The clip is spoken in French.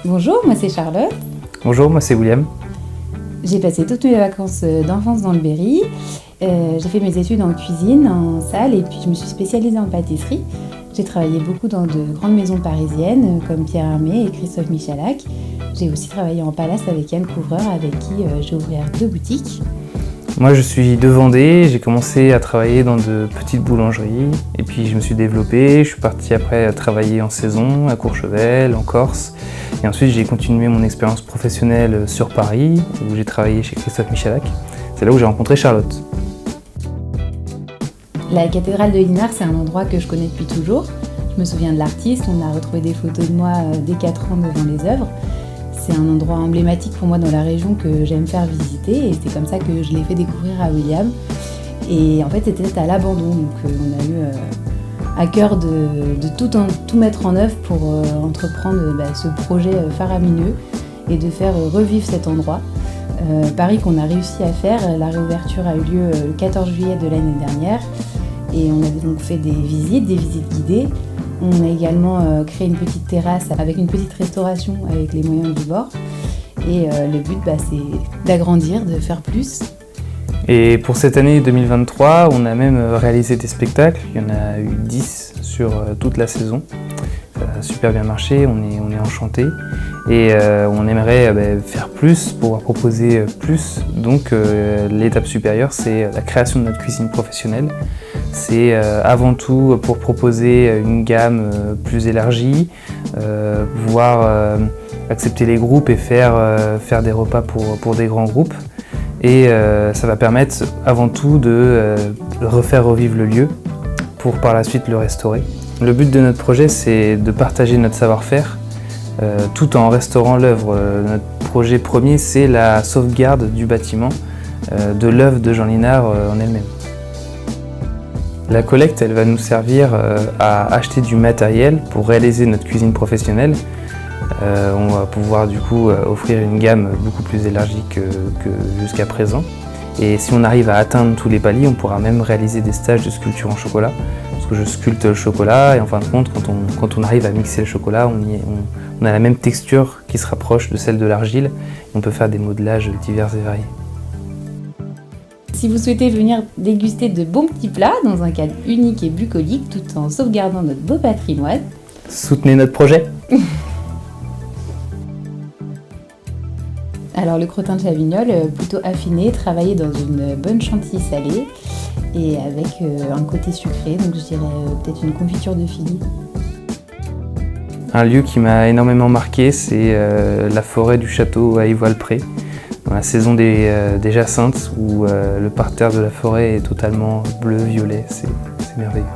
Bonjour, moi c'est Charlotte. Bonjour, moi c'est William. J'ai passé toutes mes vacances d'enfance dans le Berry. J'ai fait mes études en cuisine, en salle, et puis je me suis spécialisée en pâtisserie. J'ai travaillé beaucoup dans de grandes maisons parisiennes comme Pierre Hermé et Christophe Michalak. J'ai aussi travaillé en palace avec Yann Couvreur, avec qui j'ai ouvert 2 boutiques. Moi je suis de Vendée, j'ai commencé à travailler dans de petites boulangeries et puis je me suis développé, je suis parti après travailler en saison à Courchevel, en Corse, et ensuite j'ai continué mon expérience professionnelle sur Paris où j'ai travaillé chez Christophe Michalak. C'est là où j'ai rencontré Charlotte. La cathédrale de Linars, c'est un endroit que je connais depuis toujours. Je me souviens de l'artiste, on a retrouvé des photos de moi dès 4 ans devant les œuvres. C'est un endroit emblématique pour moi dans la région que j'aime faire visiter et c'est comme ça que je l'ai fait découvrir à William. Et en fait c'était à l'abandon, donc on a eu à cœur de tout mettre en œuvre pour entreprendre ce projet faramineux et de faire revivre cet endroit. Paris qu'on a réussi à faire, la réouverture a eu lieu le 14 juillet de l'année dernière et on a donc fait des visites guidées. On a également créé une petite terrasse avec une petite restauration avec les moyens du bord. Et le but, c'est d'agrandir, de faire plus. Et pour cette année 2023, on a même réalisé des spectacles. Il y en a eu 10 sur toute la saison. Ça a super bien marché, on est enchantés. Et on aimerait faire plus, pouvoir proposer plus. Donc l'étape supérieure, c'est la création de notre cuisine professionnelle. C'est avant tout pour proposer une gamme plus élargie, pouvoir accepter les groupes et faire des repas pour des grands groupes. Et ça va permettre avant tout de refaire revivre le lieu pour par la suite le restaurer. Le but de notre projet, c'est de partager notre savoir-faire tout en restaurant l'œuvre. Notre projet premier, c'est la sauvegarde du bâtiment, de l'œuvre de Jean Linars en elle-même. La collecte, elle va nous servir à acheter du matériel pour réaliser notre cuisine professionnelle. On va pouvoir du coup offrir une gamme beaucoup plus élargie que jusqu'à présent. Et si on arrive à atteindre tous les paliers, on pourra même réaliser des stages de sculpture en chocolat. Parce que je sculpte le chocolat et en fin de compte, quand on arrive à mixer le chocolat, on a la même texture qui se rapproche de celle de l'argile. On peut faire des modelages divers et variés. Si vous souhaitez venir déguster de bons petits plats dans un cadre unique et bucolique tout en sauvegardant notre beau patrimoine, soutenez notre projet. Alors le crottin de Chavignol, plutôt affiné, travaillé dans une bonne chantilly salée et avec un côté sucré, donc je dirais peut-être une confiture de figue. Un lieu qui m'a énormément marqué, c'est la forêt du château à Ivoile-Pré, dans la saison des Jacinthes, où le parterre de la forêt est totalement bleu-violet, c'est merveilleux.